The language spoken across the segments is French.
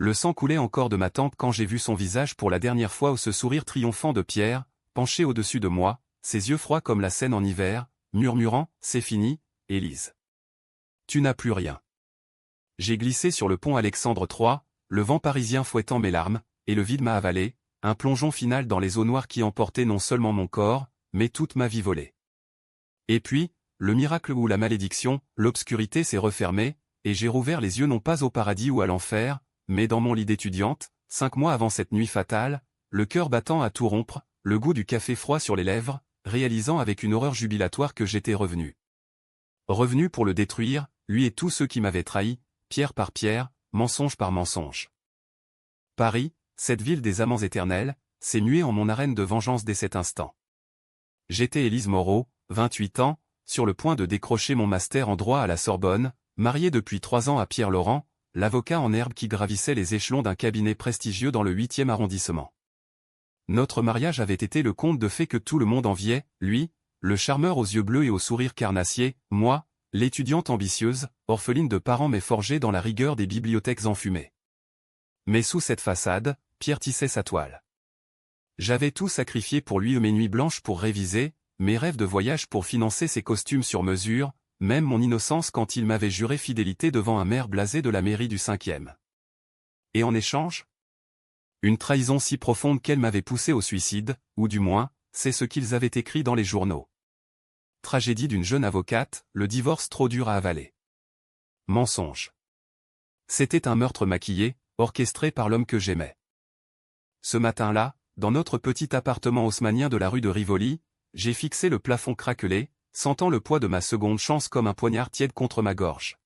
Le sang coulait encore de ma tempe quand j'ai vu son visage pour la dernière fois, ou ce sourire triomphant de Pierre, penché au-dessus de moi, ses yeux froids comme la Seine en hiver, murmurant « C'est fini, Élise. Tu n'as plus rien. » J'ai glissé sur le pont Alexandre III, le vent parisien fouettant mes larmes, et le vide m'a avalé, un plongeon final dans les eaux noires qui emportaient non seulement mon corps, mais toute ma vie volée. Et puis, le miracle ou la malédiction, l'obscurité s'est refermée, et j'ai rouvert les yeux non pas au paradis ou à l'enfer, mais dans mon lit d'étudiante, 5 mois avant cette nuit fatale, le cœur battant à tout rompre, le goût du café froid sur les lèvres, réalisant avec une horreur jubilatoire que j'étais revenu. Revenu pour le détruire, lui et tous ceux qui m'avaient trahi, pierre par pierre, mensonge par mensonge. Paris, cette ville des amants éternels, s'est muée en mon arène de vengeance dès cet instant. J'étais Élise Moreau, 28 ans, sur le point de décrocher mon master en droit à la Sorbonne, mariée depuis 3 ans à Pierre Laurent, l'avocat en herbe qui gravissait les échelons d'un cabinet prestigieux dans le 8e arrondissement. Notre mariage avait été le conte de fées que tout le monde enviait, lui, le charmeur aux yeux bleus et au sourire carnassier, moi, l'étudiante ambitieuse, orpheline de parents mais forgée dans la rigueur des bibliothèques enfumées. Mais sous cette façade, Pierre tissait sa toile. J'avais tout sacrifié pour lui, mes nuits blanches pour réviser, mes rêves de voyage pour financer ses costumes sur mesure, même mon innocence quand il m'avait juré fidélité devant un maire blasé de la mairie du 5e. Et en échange ? Une trahison si profonde qu'elle m'avait poussé au suicide, ou du moins, c'est ce qu'ils avaient écrit dans les journaux. Tragédie d'une jeune avocate, le divorce trop dur à avaler. Mensonge. C'était un meurtre maquillé, orchestré par l'homme que j'aimais. Ce matin-là, dans notre petit appartement haussmannien de la rue de Rivoli, j'ai fixé le plafond craquelé, sentant le poids de ma seconde chance comme un poignard tiède contre ma gorge.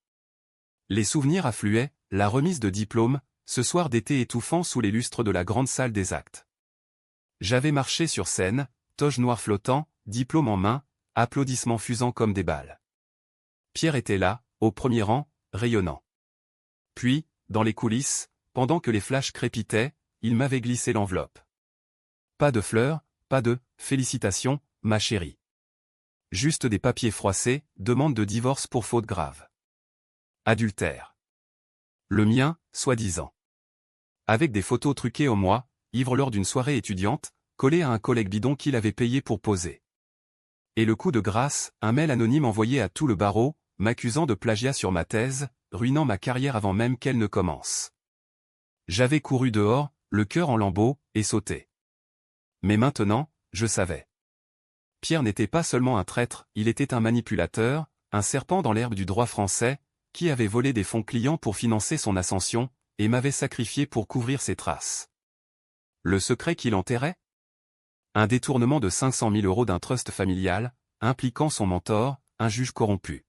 Les souvenirs affluaient, la remise de diplôme, ce soir d'été étouffant sous les lustres de la grande salle des actes. J'avais marché sur scène, toge noire flottant, diplôme en main, applaudissements fusant comme des balles. Pierre était là, au premier rang, rayonnant. Puis, dans les coulisses, pendant que les flashs crépitaient, il m'avait glissé l'enveloppe. Pas de fleurs, pas de « félicitations, ma chérie ». Juste des papiers froissés, demande de divorce pour faute grave. Adultère. Le mien, soi-disant. Avec des photos truquées au moi, ivre lors d'une soirée étudiante, collées à un collègue bidon qu'il avait payé pour poser. Et le coup de grâce, un mail anonyme envoyé à tout le barreau, m'accusant de plagiat sur ma thèse, ruinant ma carrière avant même qu'elle ne commence. J'avais couru dehors, le cœur en lambeaux, et sauté. Mais maintenant, je savais. Pierre n'était pas seulement un traître, il était un manipulateur, un serpent dans l'herbe du droit français, qui avait volé des fonds clients pour financer son ascension, et m'avait sacrifié pour couvrir ses traces. Le secret qu'il enterrait ? Un détournement de 500 000 € d'un trust familial, impliquant son mentor, un juge corrompu.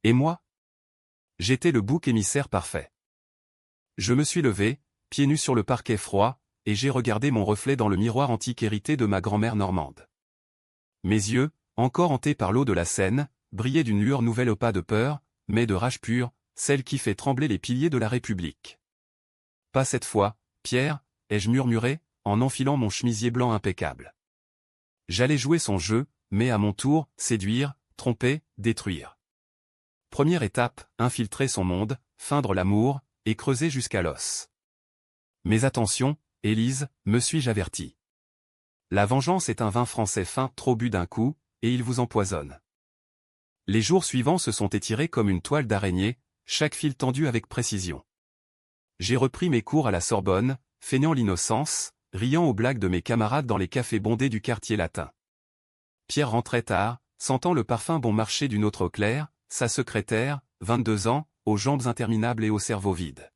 Et moi ? J'étais le bouc émissaire parfait. Je me suis levé, pieds nus sur le parquet froid, et j'ai regardé mon reflet dans le miroir antique hérité de ma grand-mère normande. Mes yeux, encore hantés par l'eau de la Seine, brillaient d'une lueur nouvelle au pas de peur, mais de rage pure, celle qui fait trembler les piliers de la République. Pas cette fois, Pierre, ai-je murmuré, en enfilant mon chemisier blanc impeccable. J'allais jouer son jeu, mais à mon tour, séduire, tromper, détruire. Première étape, infiltrer son monde, feindre l'amour, et creuser jusqu'à l'os. Mais attention, Élise, me suis-je averti. La vengeance est un vin français fin, trop bu d'un coup, et il vous empoisonne. Les jours suivants se sont étirés comme une toile d'araignée, chaque fil tendu avec précision. J'ai repris mes cours à la Sorbonne, feignant l'innocence, riant aux blagues de mes camarades dans les cafés bondés du quartier latin. Pierre rentrait tard, sentant le parfum bon marché d'une autre eau claire, sa secrétaire, 22 ans, aux jambes interminables et au cerveau vide.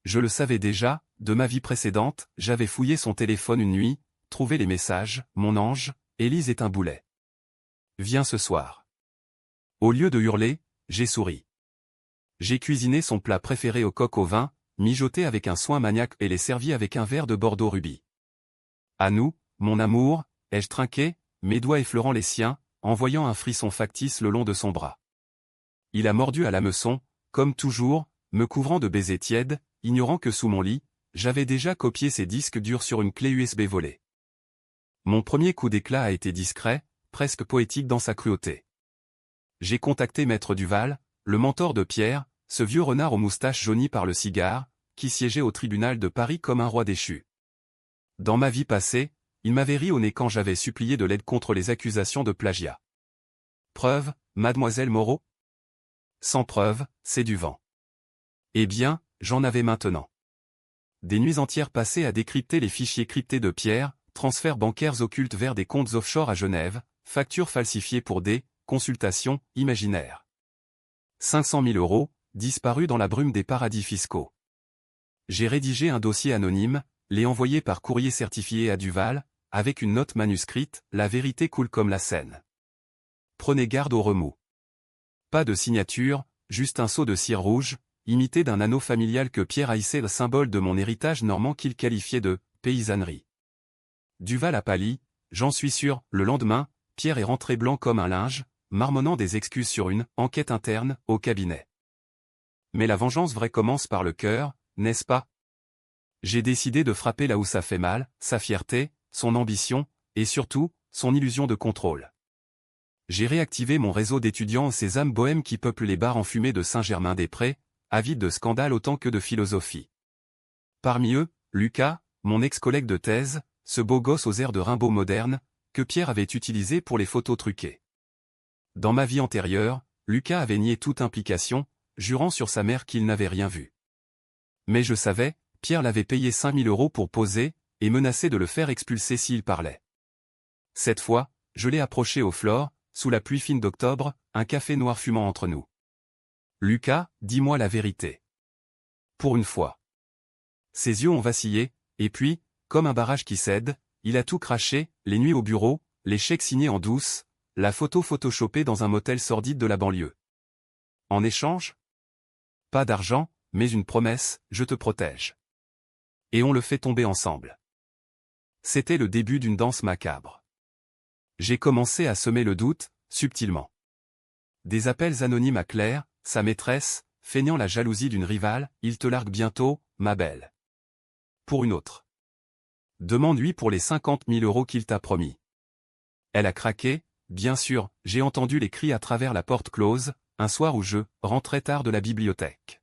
Je le savais déjà, de ma vie précédente, j'avais fouillé son téléphone une nuit, trouvé les messages, mon ange, Élise est un boulet. Viens ce soir. Au lieu de hurler, j'ai souri. J'ai cuisiné son plat préféré au coq au vin, mijoté avec un soin maniaque et les servi avec un verre de Bordeaux rubis. À nous, mon amour, ai-je trinqué, mes doigts effleurant les siens, en voyant un frisson factice le long de son bras. Il a mordu à l'hameçon, comme toujours, me couvrant de baisers tièdes, ignorant que sous mon lit, j'avais déjà copié ses disques durs sur une clé USB volée. Mon premier coup d'éclat a été discret, presque poétique dans sa cruauté. J'ai contacté Maître Duval, le mentor de Pierre, ce vieux renard aux moustaches jaunies par le cigare, qui siégeait au tribunal de Paris comme un roi déchu. Dans ma vie passée, il m'avait ri au nez quand j'avais supplié de l'aide contre les accusations de plagiat. Preuve, mademoiselle Moreau? Sans preuve, c'est du vent. Eh bien, j'en avais maintenant. Des nuits entières passées à décrypter les fichiers cryptés de Pierre, transferts bancaires occultes vers des comptes offshore à Genève, factures falsifiées pour des consultations imaginaires. 500 000 euros, disparus dans la brume des paradis fiscaux. J'ai rédigé un dossier anonyme, l'ai envoyé par courrier certifié à Duval, avec une note manuscrite, la vérité coule comme la Seine. Prenez garde aux remous. Pas de signature, juste un seau de cire rouge, imité d'un anneau familial que Pierre haïssait, le symbole de mon héritage normand qu'il qualifiait de paysannerie. Duval a pâli, j'en suis sûr, le lendemain, Pierre est rentré blanc comme un linge, marmonnant des excuses sur une enquête interne au cabinet. Mais la vengeance vraie commence par le cœur, n'est-ce pas? J'ai décidé de frapper là où ça fait mal, sa fierté, son ambition, et surtout, son illusion de contrôle. J'ai réactivé mon réseau d'étudiants, ces âmes bohèmes qui peuplent les bars enfumés de Saint-Germain-des-Prés, avides de scandale autant que de philosophie. Parmi eux, Lucas, mon ex-collègue de thèse, ce beau gosse aux airs de Rimbaud moderne, que Pierre avait utilisé pour les photos truquées. Dans ma vie antérieure, Lucas avait nié toute implication, jurant sur sa mère qu'il n'avait rien vu. Mais je savais, Pierre l'avait payé 5 000 euros pour poser, et menaçait de le faire expulser s'il parlait. Cette fois, je l'ai approché au Flore, sous la pluie fine d'octobre, un café noir fumant entre nous. Lucas, dis-moi la vérité. Pour une fois. Ses yeux ont vacillé, et puis, comme un barrage qui cède, il a tout craché, les nuits au bureau, les chèques signés en douce, la photo photoshopée dans un motel sordide de la banlieue. En échange? Pas d'argent, mais une promesse, je te protège. Et on le fait tomber ensemble. C'était le début d'une danse macabre. J'ai commencé à semer le doute, subtilement. Des appels anonymes à Claire, sa maîtresse, feignant la jalousie d'une rivale, il te largue bientôt, ma belle. Pour une autre. Demande-lui pour les 50 000 euros qu'il t'a promis. Elle a craqué, bien sûr, j'ai entendu les cris à travers la porte close, un soir où je rentrais tard de la bibliothèque.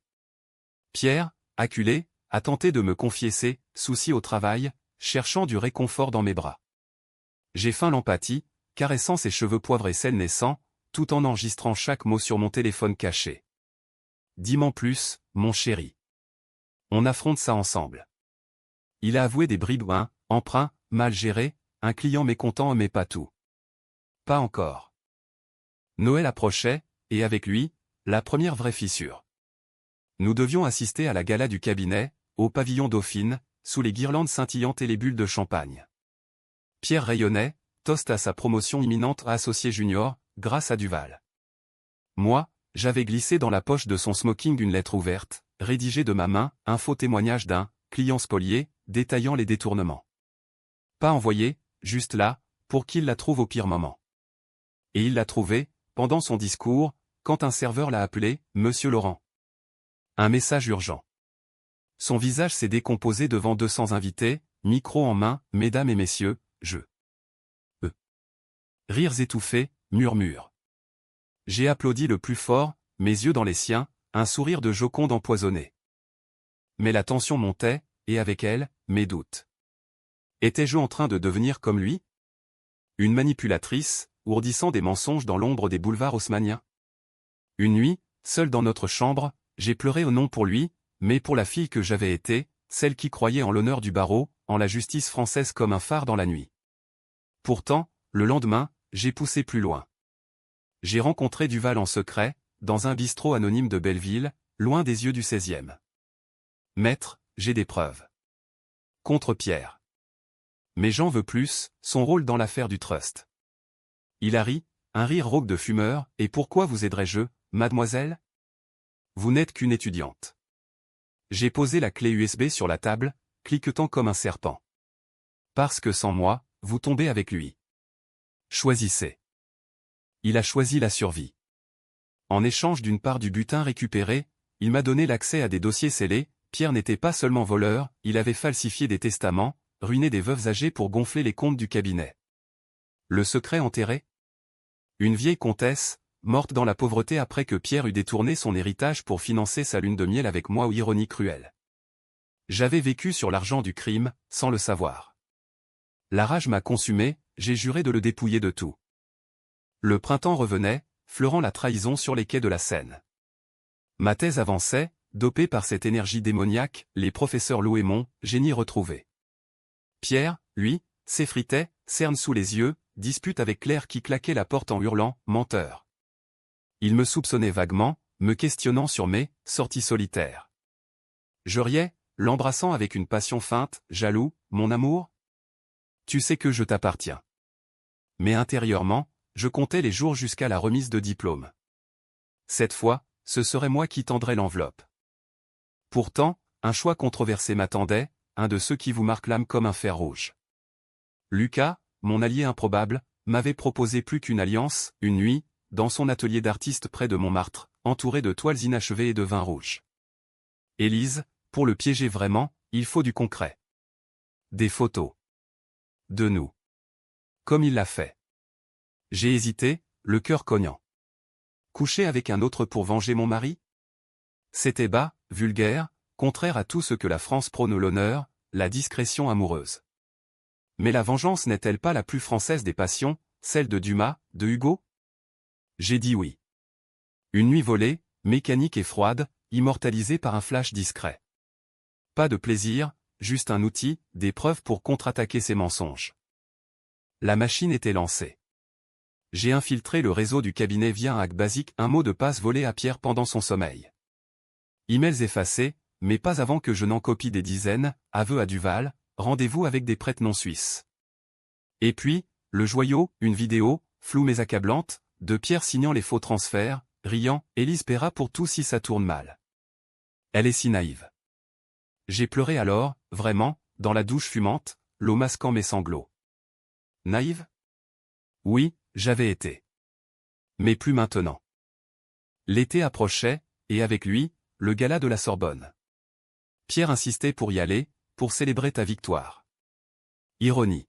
Pierre, acculé, a tenté de me confier ses soucis au travail, cherchant du réconfort dans mes bras. J'ai feint l'empathie, caressant ses cheveux poivre et sel naissants, tout en enregistrant chaque mot sur mon téléphone caché. Dis-m'en plus, mon chéri. On affronte ça ensemble. Il a avoué des bribes, un emprunt, mal géré, un client mécontent mais pas tout. Pas encore. Noël approchait, et avec lui, la première vraie fissure. Nous devions assister à la gala du cabinet, au pavillon Dauphine, sous les guirlandes scintillantes et les bulles de champagne. Pierre rayonnait, toast à sa promotion imminente à associé junior, grâce à Duval. Moi, j'avais glissé dans la poche de son smoking une lettre ouverte, rédigée de ma main, un faux témoignage d'un client spolié, détaillant les détournements. Pas envoyé, juste là, pour qu'il la trouve au pire moment. Et il l'a trouvée, pendant son discours, quand un serveur l'a appelé, Monsieur Laurent. Un message urgent. Son visage s'est décomposé devant 200 invités, micro en main, mesdames et messieurs, je. Rires étouffés, murmures. J'ai applaudi le plus fort, mes yeux dans les siens, un sourire de Joconde empoisonné. Mais la tension montait, et avec elle, mes doutes. Étais-je en train de devenir comme lui? Une manipulatrice, ourdissant des mensonges dans l'ombre des boulevards haussmanniens? Une nuit, seul dans notre chambre, j'ai pleuré non pour lui, mais pour la fille que j'avais été, celle qui croyait en l'honneur du barreau, en la justice française comme un phare dans la nuit. Pourtant, le lendemain, j'ai poussé plus loin. J'ai rencontré Duval en secret, dans un bistrot anonyme de Belleville, loin des yeux du 16e. Maître, j'ai des preuves. Contre Pierre. Mais j'en veux plus, son rôle dans l'affaire du trust. Il a ri, un rire rauque de fumeur, et pourquoi vous aiderais-je, mademoiselle? Vous n'êtes qu'une étudiante. J'ai posé la clé USB sur la table, cliquetant comme un serpent. Parce que sans moi, vous tombez avec lui. Choisissez. Il a choisi la survie. En échange d'une part du butin récupéré, il m'a donné l'accès à des dossiers scellés. Pierre n'était pas seulement voleur, il avait falsifié des testaments, ruiné des veuves âgées pour gonfler les comptes du cabinet. Le secret enterré? Une vieille comtesse, morte dans la pauvreté après que Pierre eut détourné son héritage pour financer sa lune de miel avec moi ou ironie cruelle. J'avais vécu sur l'argent du crime, sans le savoir. La rage m'a consumé, j'ai juré de le dépouiller de tout. Le printemps revenait, fleurant la trahison sur les quais de la Seine. Ma thèse avançait, dopée par cette énergie démoniaque, les professeurs louaient mon « génie retrouvé ». Pierre, lui, s'effritait, cerne sous les yeux, dispute avec Claire qui claquait la porte en hurlant « menteur ». Il me soupçonnait vaguement, me questionnant sur mes « sorties solitaires ». Je riais, l'embrassant avec une passion feinte, jaloux, mon amour. Tu sais que je t'appartiens. Mais intérieurement, je comptais les jours jusqu'à la remise de diplôme. Cette fois, ce serait moi qui tendrais l'enveloppe. Pourtant, un choix controversé m'attendait, un de ceux qui vous marquent l'âme comme un fer rouge. Lucas, mon allié improbable, m'avait proposé plus qu'une alliance, une nuit, dans son atelier d'artiste près de Montmartre, entouré de toiles inachevées et de vin rouge. Élise, pour le piéger vraiment, il faut du concret. Des photos. De nous. Comme il l'a fait. J'ai hésité, le cœur cognant. Coucher avec un autre pour venger mon mari? C'était bas, vulgaire, contraire à tout ce que la France prône, l'honneur, la discrétion amoureuse. Mais la vengeance n'est-elle pas la plus française des passions, celle de Dumas, de Hugo? J'ai dit oui. Une nuit volée, mécanique et froide, immortalisée par un flash discret. Pas de plaisir, juste un outil, des preuves pour contre-attaquer ses mensonges. La machine était lancée. J'ai infiltré le réseau du cabinet via un hack basique, un mot de passe volé à Pierre pendant son sommeil. Emails effacés, mais pas avant que je n'en copie des dizaines, aveux à Duval, rendez-vous avec des prêtres non suisses. Et puis, le joyau, une vidéo, floue mais accablante, de Pierre signant les faux transferts, riant, Élise paiera pour tout si ça tourne mal. Elle est si naïve. J'ai pleuré alors, vraiment, dans la douche fumante, l'eau masquant mes sanglots. Naïve? Oui, j'avais été. Mais plus maintenant. L'été approchait, et avec lui, le gala de la Sorbonne. Pierre insistait pour y aller, pour célébrer ta victoire. Ironie.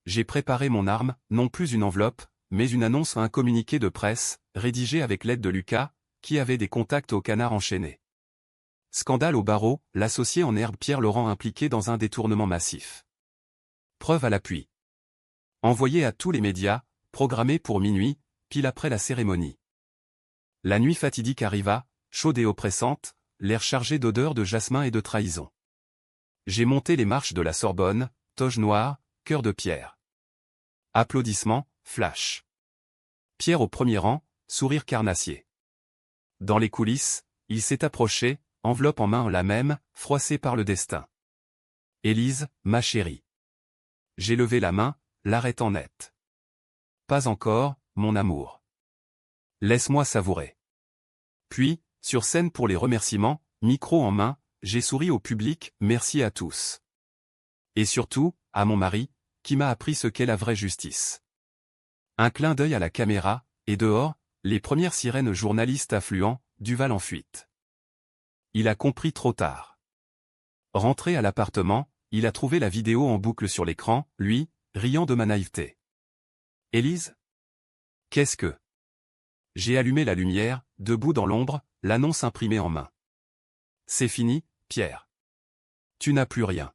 J'ai préparé mon arme, non plus une enveloppe, mais une annonce à un communiqué de presse, rédigé avec l'aide de Lucas, qui avait des contacts au Canard enchaîné. Scandale au barreau, l'associé en herbe Pierre Laurent impliqué dans un détournement massif. Preuve à l'appui. Envoyé à tous les médias, programmé pour minuit, pile après la cérémonie. La nuit fatidique arriva, chaude et oppressante, l'air chargé d'odeurs de jasmin et de trahison. J'ai monté les marches de la Sorbonne, toge noire, cœur de pierre. Applaudissements, flash. Pierre au premier rang, sourire carnassier. Dans les coulisses, il s'est approché, enveloppe en main la même, froissée par le destin. Élise, ma chérie. J'ai levé la main, l'arrêtant net. Pas encore, mon amour. Laisse-moi savourer. Puis, sur scène pour les remerciements, micro en main, j'ai souri au public, merci à tous. Et surtout, à mon mari, qui m'a appris ce qu'est la vraie justice. Un clin d'œil à la caméra, et dehors, les premières sirènes journalistes affluent, Duval en fuite. Il a compris trop tard. Rentré à l'appartement, il a trouvé la vidéo en boucle sur l'écran, lui, riant de ma naïveté. Élise? Qu'est-ce que? J'ai allumé la lumière, debout dans l'ombre, l'annonce imprimée en main. C'est fini, Pierre. Tu n'as plus rien.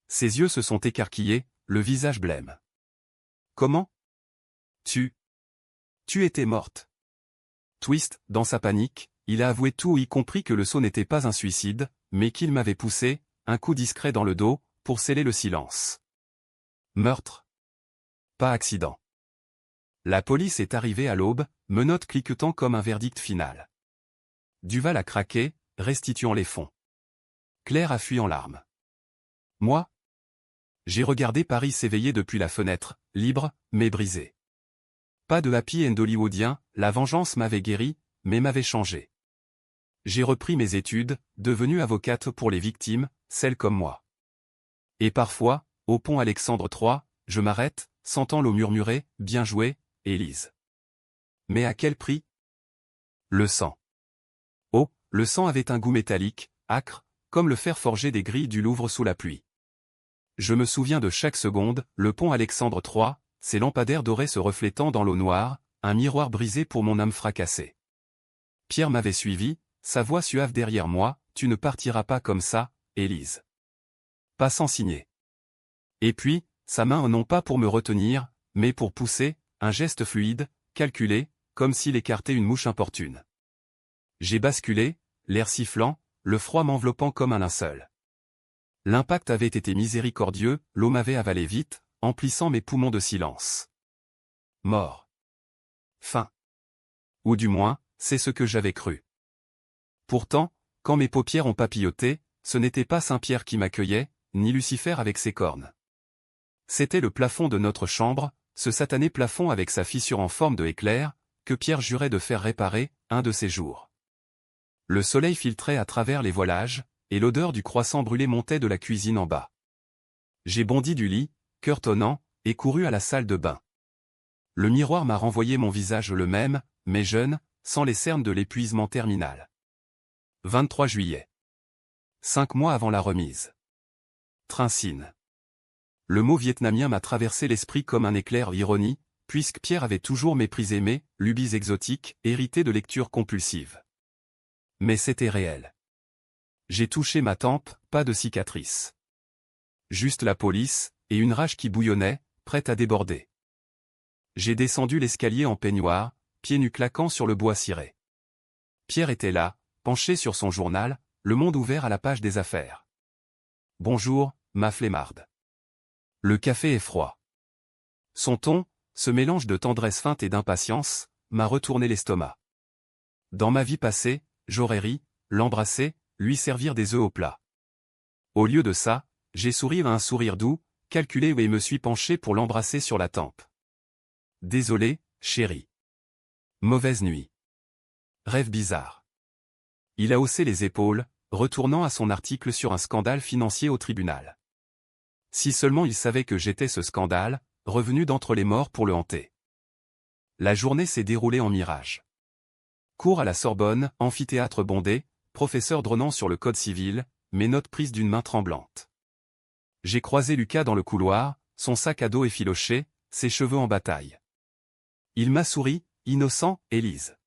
Ses yeux se sont écarquillés, le visage blême. Comment? Tu étais morte. Twist, dans sa panique, il a avoué tout y compris que le saut n'était pas un suicide, mais qu'il m'avait poussé, un coup discret dans le dos, pour sceller le silence. Meurtre. Pas accident. La police est arrivée à l'aube, menottes cliquetant comme un verdict final. Duval a craqué, restituant les fonds. Claire a fui en larmes. Moi? J'ai regardé Paris s'éveiller depuis la fenêtre, libre, mais brisé. Pas de happy end hollywoodien, la vengeance m'avait guéri, mais m'avait changé. J'ai repris mes études, devenue avocate pour les victimes, celles comme moi. Et parfois, au pont Alexandre III, je m'arrête, sentant l'eau murmurer, bien joué, Élise. Mais à quel prix? Le sang. Oh, le sang avait un goût métallique, âcre, comme le fer forgé des grilles du Louvre sous la pluie. Je me souviens de chaque seconde, le pont Alexandre III, ses lampadaires dorés se reflétant dans l'eau noire, un miroir brisé pour mon âme fracassée. Pierre m'avait suivi, sa voix suave derrière moi, tu ne partiras pas comme ça, Élise. Pas sans signer. Et puis, sa main non pas pour me retenir, mais pour pousser, un geste fluide, calculé, comme s'il écartait une mouche importune. J'ai basculé, l'air sifflant, le froid m'enveloppant comme un linceul. L'impact avait été miséricordieux, l'eau m'avait avalé vite, emplissant mes poumons de silence. Mort. Fin. Ou du moins, c'est ce que j'avais cru. Pourtant, quand mes paupières ont papilloté, ce n'était pas Saint-Pierre qui m'accueillait, ni Lucifer avec ses cornes. C'était le plafond de notre chambre, ce satané plafond avec sa fissure en forme de éclair, que Pierre jurait de faire réparer, un de ces jours. Le soleil filtrait à travers les voilages, et l'odeur du croissant brûlé montait de la cuisine en bas. J'ai bondi du lit, cœur tonnant, et couru à la salle de bain. Le miroir m'a renvoyé mon visage le même, mais jeune, sans les cernes de l'épuisement terminal. 23 juillet. 5 mois avant la remise. Trincine. Le mot vietnamien m'a traversé l'esprit comme un éclair d'ironie, puisque Pierre avait toujours méprisé mes lubies exotiques, héritées de lectures compulsives. Mais c'était réel. J'ai touché ma tempe, pas de cicatrice. Juste la police, et une rage qui bouillonnait, prête à déborder. J'ai descendu l'escalier en peignoir, pieds nus claquant sur le bois ciré. Pierre était là, penché sur son journal, Le Monde ouvert à la page des affaires. Bonjour, ma flemmarde. Le café est froid. Son ton, ce mélange de tendresse feinte et d'impatience, m'a retourné l'estomac. Dans ma vie passée, j'aurais ri, l'embrasser, lui servir des œufs au plat. Au lieu de ça, j'ai souri à un sourire doux, calculé et me suis penché pour l'embrasser sur la tempe. Désolé, chérie. Mauvaise nuit. Rêve bizarre. Il a haussé les épaules, retournant à son article sur un scandale financier au tribunal. Si seulement il savait que j'étais ce scandale, revenu d'entre les morts pour le hanter. La journée s'est déroulée en mirage. Cours à la Sorbonne, amphithéâtre bondé, professeur dronant sur le code civil, mes notes prises d'une main tremblante. J'ai croisé Lucas dans le couloir, son sac à dos effiloché, ses cheveux en bataille. Il m'a souri, innocent, Élise.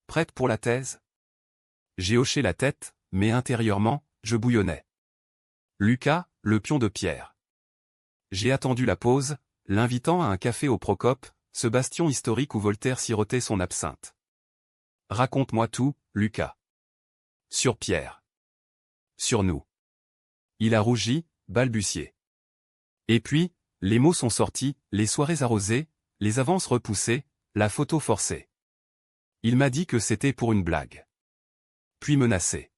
Prête pour la thèse? J'ai hoché la tête, mais intérieurement, je bouillonnais. Lucas, le pion de Pierre. J'ai attendu la pause, l'invitant à un café au Procope, ce bastion historique où Voltaire sirotait son absinthe. Raconte-moi tout, Lucas. Sur Pierre. Sur nous. Il a rougi, balbutié. Et puis, les mots sont sortis, les soirées arrosées, les avances repoussées, la photo forcée. Il m'a dit que c'était pour une blague. Puis menacé.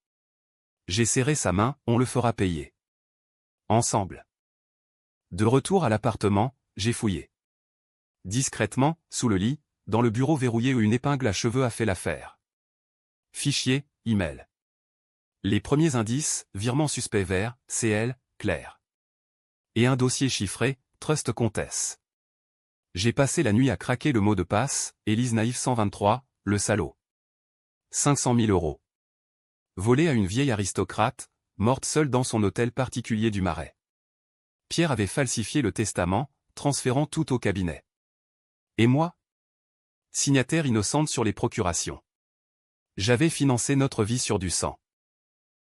J'ai serré sa main, on le fera payer. Ensemble. De retour à l'appartement, j'ai fouillé. Discrètement, sous le lit, dans le bureau verrouillé où une épingle à cheveux a fait l'affaire. Fichier, email. Les premiers indices, virement suspect vert, CL, Claire. Et un dossier chiffré, Trust Comtesse. J'ai passé la nuit à craquer le mot de passe, Élise Naïf 123, le salaud. 500 000 €. Volé à une vieille aristocrate, morte seule dans son hôtel particulier du Marais. Pierre avait falsifié le testament, transférant tout au cabinet. Et moi? Signataire innocente sur les procurations. J'avais financé notre vie sur du sang.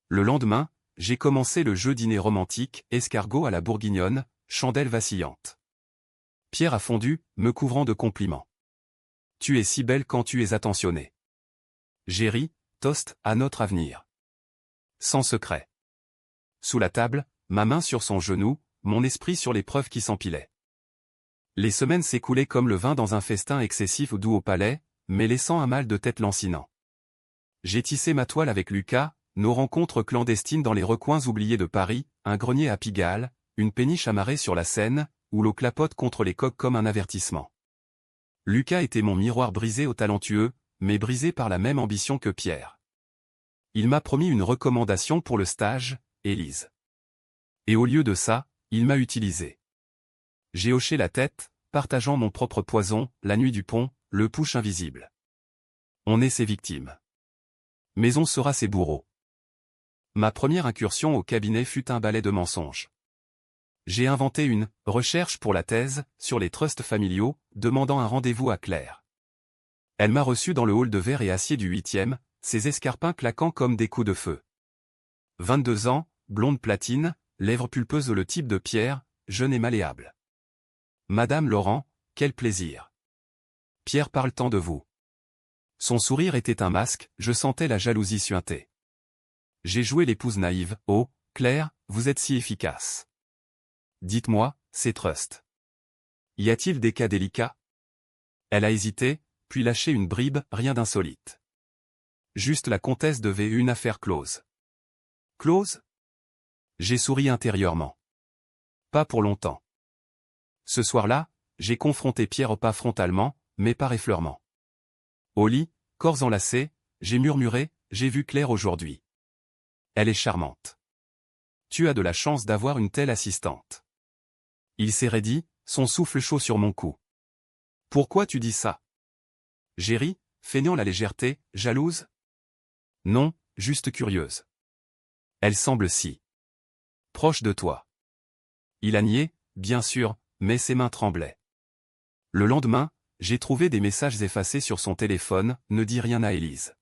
Le lendemain, j'ai commencé le jeu dîner romantique, escargot à la bourguignonne, chandelle vacillante. Pierre a fondu, me couvrant de compliments. Tu es si belle quand tu es attentionnée. J'ai ri, toast, à notre avenir. Sans secret. Sous la table, ma main sur son genou, mon esprit sur les preuves qui s'empilaient. Les semaines s'écoulaient comme le vin dans un festin excessif doux au palais, mais laissant un mal de tête lancinant. J'ai tissé ma toile avec Lucas, nos rencontres clandestines dans les recoins oubliés de Paris, un grenier à Pigalle, une péniche amarrée sur la Seine, où l'eau clapote contre les coques comme un avertissement. Lucas était mon miroir brisé au talentueux, mais brisé par la même ambition que Pierre. Il m'a promis une recommandation pour le stage, Élise. Et au lieu de ça, il m'a utilisé. J'ai hoché la tête, partageant mon propre poison, la nuit du pont, le push invisible. On est ses victimes. Mais on sera ses bourreaux. Ma première incursion au cabinet fut un ballet de mensonges. J'ai inventé une recherche pour la thèse sur les trusts familiaux, demandant un rendez-vous à Claire. Elle m'a reçu dans le hall de verre et acier du 8e, ses escarpins claquant comme des coups de feu. 22 ans, blonde platine, lèvres pulpeuses le type de Pierre, jeune et malléable. Madame Laurent, quel plaisir. Pierre parle tant de vous. Son sourire était un masque, je sentais la jalousie suinter. J'ai joué l'épouse naïve, oh, Claire, vous êtes si efficace. Dites-moi, c'est Trust. Y a-t-il des cas délicats? Elle a hésité, puis lâché une bribe, rien d'insolite. Juste la comtesse devait une affaire close. Close? J'ai souri intérieurement. Pas pour longtemps. Ce soir-là, j'ai confronté Pierre pas frontalement, mais par effleurement. Au lit, corps enlacés, j'ai murmuré, j'ai vu Claire aujourd'hui. Elle est charmante. Tu as de la chance d'avoir une telle assistante. Il s'est raidi, son souffle chaud sur mon cou. Pourquoi tu dis ça? J'ai ri, feignant la légèreté, jalouse? Non, juste curieuse. Elle semble si proche de toi. Il a nié, bien sûr, mais ses mains tremblaient. Le lendemain, j'ai trouvé des messages effacés sur son téléphone, ne dis rien à Élise.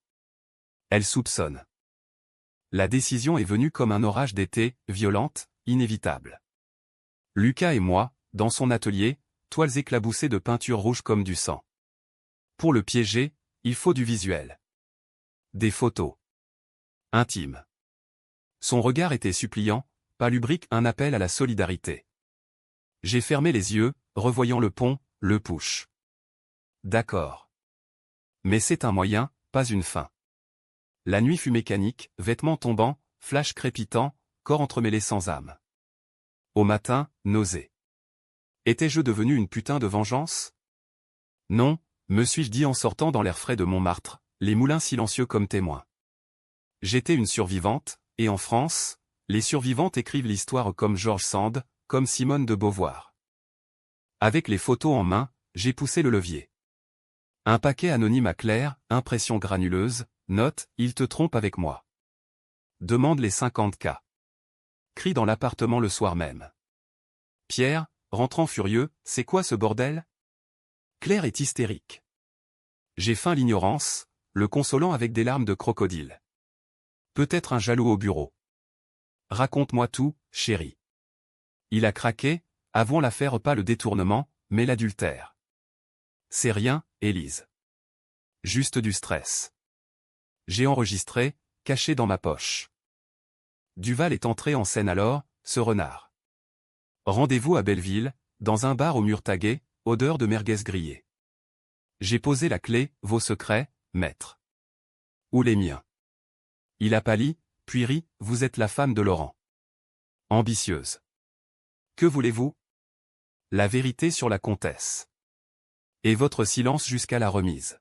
Elle soupçonne. La décision est venue comme un orage d'été, violente, inévitable. Lucas et moi, dans son atelier, toiles éclaboussées de peinture rouge comme du sang. Pour le piéger, il faut du visuel. Des photos. Intimes. Son regard était suppliant, pas lubrique, un appel à la solidarité. J'ai fermé les yeux, revoyant le pont, le push. D'accord. Mais c'est un moyen, pas une fin. La nuit fut mécanique, vêtements tombants, flash crépitant, corps entremêlé sans âme. Au matin, nausée. Étais-je devenu une putain de vengeance? Non, me suis-je dit en sortant dans l'air frais de Montmartre, les moulins silencieux comme témoins. J'étais une survivante, et en France, les survivantes écrivent l'histoire comme George Sand, comme Simone de Beauvoir. Avec les photos en main, j'ai poussé le levier. Un paquet anonyme à Claire, impression granuleuse, note, il te trompe avec moi. Demande les 50K. Crie dans l'appartement le soir même. Pierre, rentrant furieux, c'est quoi ce bordel? Claire est hystérique. J'ai feint l'ignorance, le consolant avec des larmes de crocodile. Peut-être un jaloux au bureau. Raconte-moi tout, chérie. Il a craqué, avouons l'affaire pas le détournement, mais l'adultère. C'est rien, Élise. Juste du stress. J'ai enregistré, caché dans ma poche. Duval est entré en scène alors, ce renard. Rendez-vous à Belleville, dans un bar au mur tagué, odeur de merguez grillée. J'ai posé la clé, vos secrets, maître. Ou les miens. Il a pâli, puis ri, vous êtes la femme de Laurent. Ambitieuse. Que voulez-vous? La vérité sur la comtesse. Et votre silence jusqu'à la remise.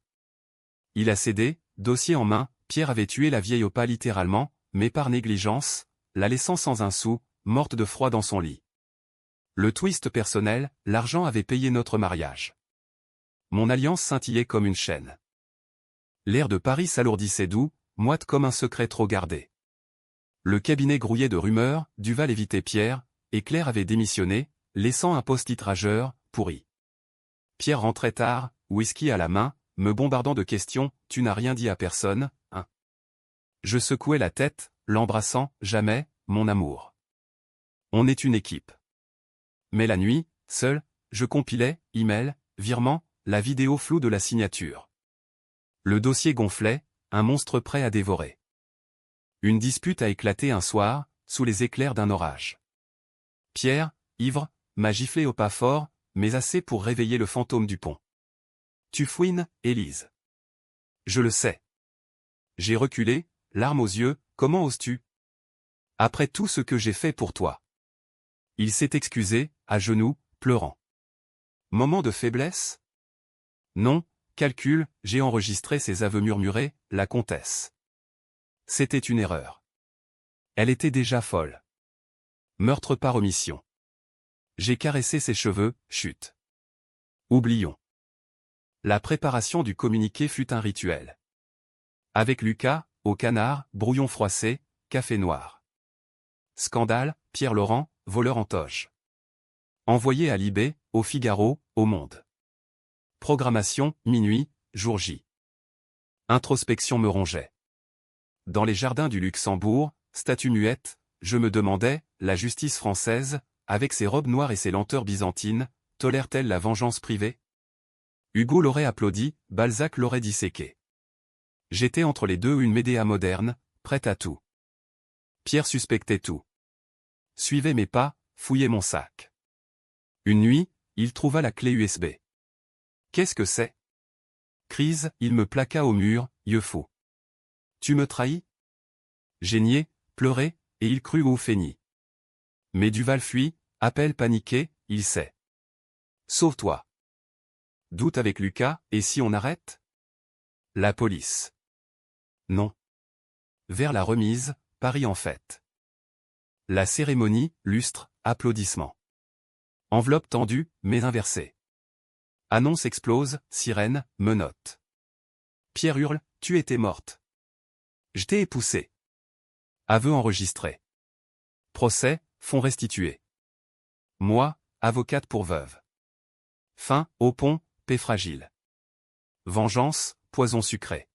Il a cédé, dossier en main, Pierre avait tué la vieille pas littéralement, mais par négligence, la laissant sans un sou, morte de froid dans son lit. Le twist personnel, l'argent avait payé notre mariage. Mon alliance scintillait comme une chaîne. L'air de Paris s'alourdissait doux, moite comme un secret trop gardé. Le cabinet grouillait de rumeurs, Duval évitait Pierre, et Claire avait démissionné, laissant un post-it rageur, pourri. Pierre rentrait tard, whisky à la main, me bombardant de questions, tu n'as rien dit à personne, hein? Je secouais la tête, l'embrassant, jamais, mon amour. On est une équipe. Mais la nuit, seul, je compilais, email, virement, la vidéo floue de la signature. Le dossier gonflait, un monstre prêt à dévorer. Une dispute a éclaté un soir, sous les éclairs d'un orage. Pierre, ivre, m'a giflé au pas fort, mais assez pour réveiller le fantôme du pont. Tu fouines, Élise. Je le sais. J'ai reculé, larmes aux yeux, comment oses-tu? Après tout ce que j'ai fait pour toi. Il s'est excusé, à genoux, pleurant. Moment de faiblesse? Non, calcul, j'ai enregistré ses aveux murmurés, la comtesse. C'était une erreur. Elle était déjà folle. Meurtre par omission. J'ai caressé ses cheveux, chut. Oublions. La préparation du communiqué fut un rituel. Avec Lucas, au canard, brouillon froissé, café noir. Scandale, Pierre Laurent, voleur en toge. Envoyé à Libé, au Figaro, au Monde. Programmation, minuit, jour J. Introspection me rongeait. Dans les jardins du Luxembourg, statue muette, je me demandais, la justice française, avec ses robes noires et ses lenteurs byzantines, tolère-t-elle la vengeance privée? Hugo l'aurait applaudi, Balzac l'aurait disséqué. J'étais entre les deux, une Médéa moderne, prête à tout. Pierre suspectait tout. Suivait mes pas, fouillait mon sac. Une nuit, il trouva la clé USB. Qu'est-ce que c'est? Crise, il me plaqua au mur, yeux fous. Tu me trahis? J'ai nié, pleuré, et il crut au feigni. Mais Duval fuit, appel paniqué, il sait. Sauve-toi. Doute avec Lucas, et si on arrête? La police. Non. Vers la remise, Paris en fête. La cérémonie, lustre, applaudissements. Enveloppe tendue, mais inversée. Annonce explose, sirène, menottes. Pierre hurle, tu étais morte. Je t'ai époussé. Aveu enregistré. Procès, fonds restitués. Moi, avocate pour veuve. Fin, au pont, paix fragile. Vengeance, poison sucré.